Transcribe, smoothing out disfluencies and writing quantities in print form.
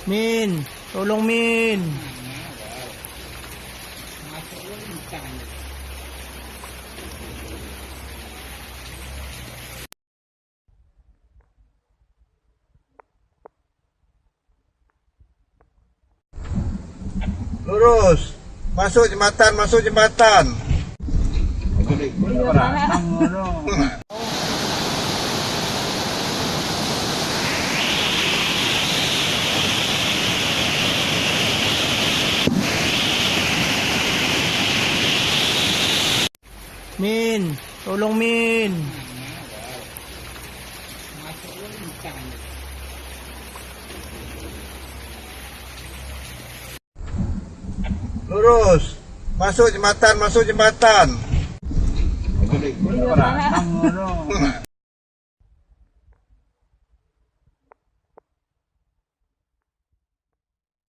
Min, tolong Min. Lurus. Masuk jembatan, masuk jembatan. Min, tolong Min. Lurus. Masuk jembatan, masuk jembatan.